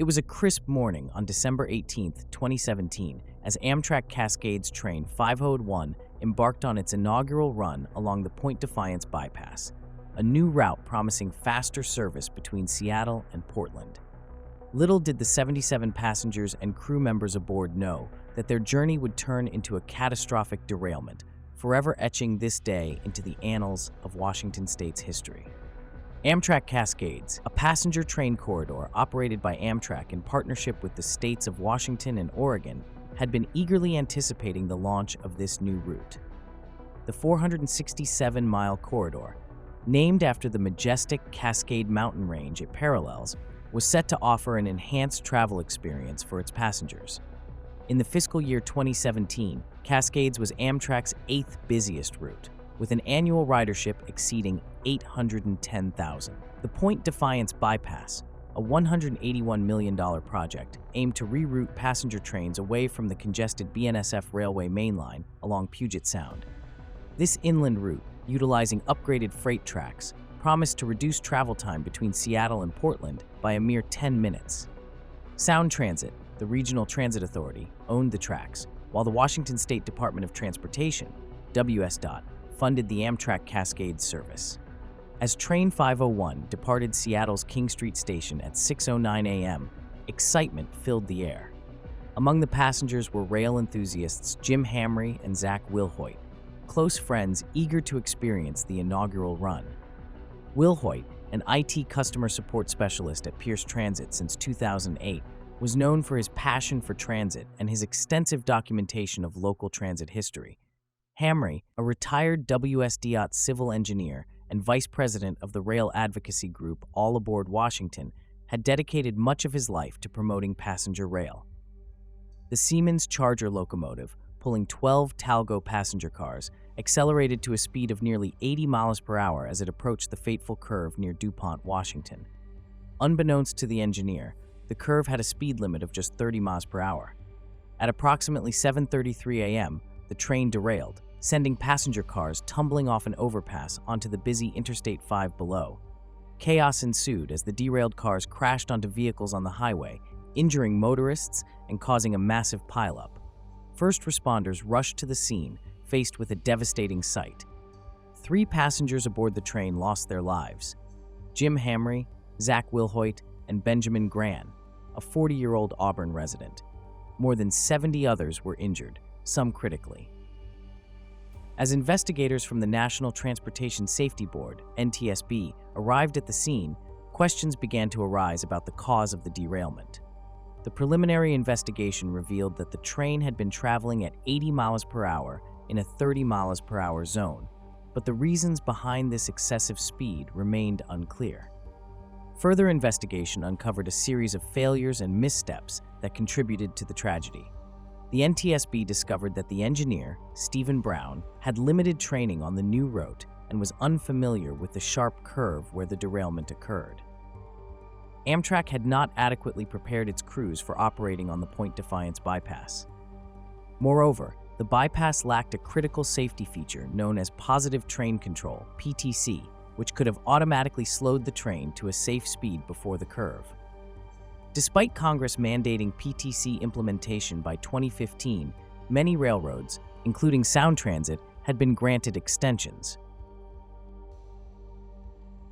It was a crisp morning on December 18, 2017, as Amtrak Cascades train 501 embarked on its inaugural run along the Point Defiance Bypass, a new route promising faster service between Seattle and Portland. Little did the 77 passengers and crew members aboard know that their journey would turn into a catastrophic derailment, forever etching this day into the annals of Washington State's history. Amtrak Cascades, a passenger train corridor operated by Amtrak in partnership with the states of Washington and Oregon, had been eagerly anticipating the launch of this new route. The 467-mile corridor, named after the majestic Cascade mountain range it parallels, was set to offer an enhanced travel experience for its passengers. In the fiscal year 2017, Cascades was Amtrak's 8th busiest route, with an annual ridership exceeding 810,000. The Point Defiance Bypass, a $181 million project, aimed to reroute passenger trains away from the congested BNSF railway mainline along Puget Sound. This inland route, utilizing upgraded freight tracks, promised to reduce travel time between Seattle and Portland by a mere 10 minutes. Sound Transit, the regional transit authority, owned the tracks, while the Washington State Department of Transportation, WSDOT, funded the Amtrak Cascades service. As Train 501 departed Seattle's King Street Station at 6:09 a.m., excitement filled the air. Among the passengers were rail enthusiasts Jim Hamry and Zach Wilhoit, close friends eager to experience the inaugural run. Wilhoit, an IT customer support specialist at Pierce Transit since 2008, was known for his passion for transit and his extensive documentation of local transit history. Hamry, a retired WSDOT civil engineer and vice president of the rail advocacy group All Aboard Washington, had dedicated much of his life to promoting passenger rail. The Siemens Charger locomotive, pulling 12 Talgo passenger cars, accelerated to a speed of nearly 80 miles per hour as it approached the fateful curve near DuPont, Washington. Unbeknownst to the engineer, the curve had a speed limit of just 30 miles per hour. At approximately 7:33 a.m., the train derailed, sending passenger cars tumbling off an overpass onto the busy Interstate 5 below. Chaos ensued as the derailed cars crashed onto vehicles on the highway, injuring motorists and causing a massive pileup. First responders rushed to the scene, faced with a devastating sight. 3 passengers aboard the train lost their lives: Jim Hamry, Zach Wilhoit, and Benjamin Gran, a 40-year-old Auburn resident. More than 70 others were injured, some critically. As investigators from the National Transportation Safety Board, NTSB, arrived at the scene, questions began to arise about the cause of the derailment. The preliminary investigation revealed that the train had been traveling at 80 miles per hour in a 30 miles per hour zone, but the reasons behind this excessive speed remained unclear. Further investigation uncovered a series of failures and missteps that contributed to the tragedy. The NTSB discovered that the engineer, Stephen Brown, had limited training on the new route and was unfamiliar with the sharp curve where the derailment occurred. Amtrak had not adequately prepared its crews for operating on the Point Defiance Bypass. Moreover, the bypass lacked a critical safety feature known as positive train control, PTC, which could have automatically slowed the train to a safe speed before the curve. Despite Congress mandating PTC implementation by 2015, many railroads, including Sound Transit, had been granted extensions.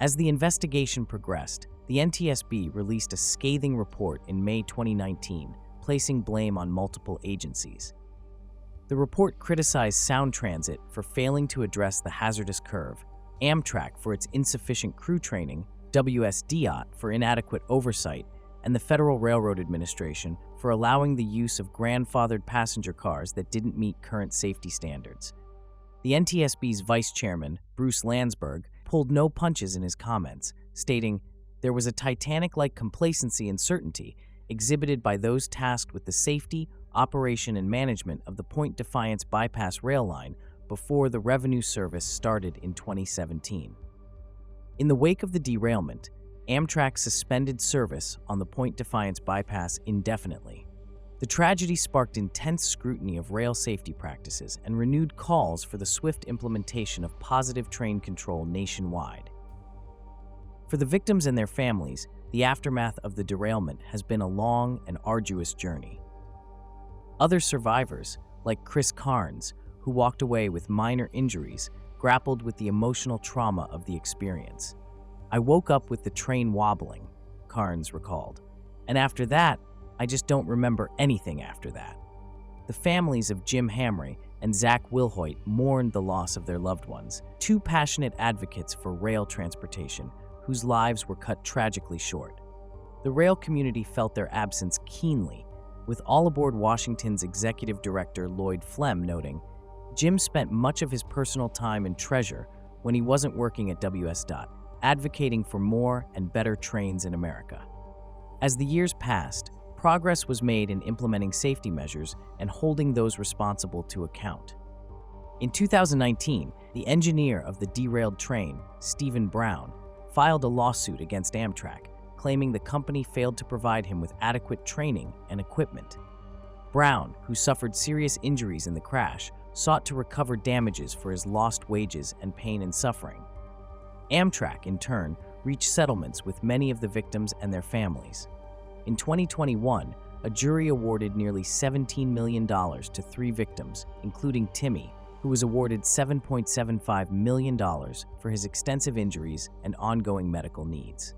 As the investigation progressed, the NTSB released a scathing report in May 2019, placing blame on multiple agencies. The report criticized Sound Transit for failing to address the hazardous curve, Amtrak for its insufficient crew training, WSDOT for inadequate oversight, and the Federal Railroad Administration for allowing the use of grandfathered passenger cars that didn't meet current safety standards. The NTSB's vice chairman, Bruce Landsberg, pulled no punches in his comments, stating, "There was a Titanic-like complacency and certainty exhibited by those tasked with the safety, operation, and management of the Point Defiance Bypass rail line before the revenue service started in 2017." In the wake of the derailment, Amtrak suspended service on the Point Defiance Bypass indefinitely. The tragedy sparked intense scrutiny of rail safety practices and renewed calls for the swift implementation of positive train control nationwide. For the victims and their families, the aftermath of the derailment has been a long and arduous journey. Other survivors, like Chris Carnes, who walked away with minor injuries, grappled with the emotional trauma of the experience. "I woke up with the train wobbling," Carnes recalled. "And after that, I just don't remember anything after that." The families of Jim Hamre and Zach Wilhoit mourned the loss of their loved ones, two passionate advocates for rail transportation whose lives were cut tragically short. The rail community felt their absence keenly, with All Aboard Washington's executive director Lloyd Flem noting, "Jim spent much of his personal time and treasure when he wasn't working at WSDOT, advocating for more and better trains in America." As the years passed, progress was made in implementing safety measures and holding those responsible to account. In 2019, the engineer of the derailed train, Stephen Brown, filed a lawsuit against Amtrak, claiming the company failed to provide him with adequate training and equipment. Brown, who suffered serious injuries in the crash, sought to recover damages for his lost wages and pain and suffering. Amtrak, in turn, reached settlements with many of the victims and their families. In 2021, a jury awarded nearly $17 million to 3 victims, including Timmy, who was awarded $7.75 million for his extensive injuries and ongoing medical needs.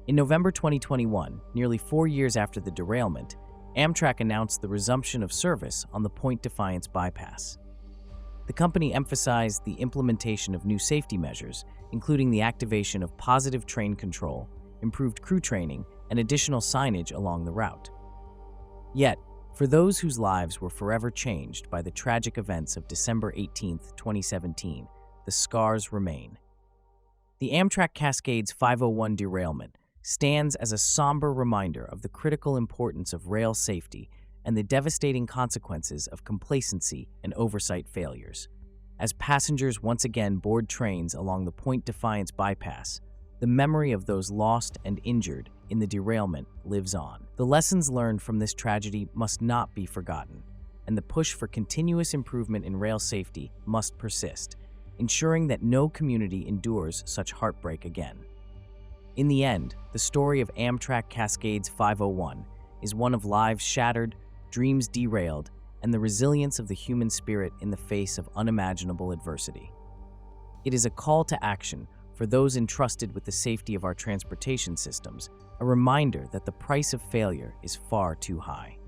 In November 2021, nearly 4 years after the derailment, Amtrak announced the resumption of service on the Point Defiance Bypass. The company emphasized the implementation of new safety measures, including the activation of positive train control, improved crew training, and additional signage along the route. Yet, for those whose lives were forever changed by the tragic events of December 18, 2017, the scars remain. The Amtrak Cascades 501 derailment stands as a somber reminder of the critical importance of rail safety and the devastating consequences of complacency and oversight failures. As passengers once again board trains along the Point Defiance Bypass, the memory of those lost and injured in the derailment lives on. The lessons learned from this tragedy must not be forgotten, and the push for continuous improvement in rail safety must persist, ensuring that no community endures such heartbreak again. In the end, the story of Amtrak Cascades 501 is one of lives shattered, dreams derailed, and the resilience of the human spirit in the face of unimaginable adversity. It is a call to action for those entrusted with the safety of our transportation systems, a reminder that the price of failure is far too high.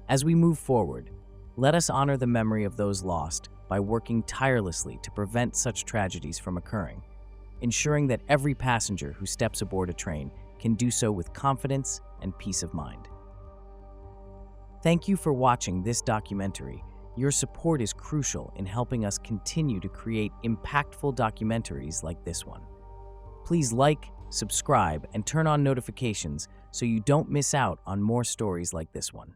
As we move forward, let us honor the memory of those lost by working tirelessly to prevent such tragedies from occurring, ensuring that every passenger who steps aboard a train can do so with confidence and peace of mind. Thank you for watching this documentary. Your support is crucial in helping us continue to create impactful documentaries like this one. Please like, subscribe, and turn on notifications so you don't miss out on more stories like this one.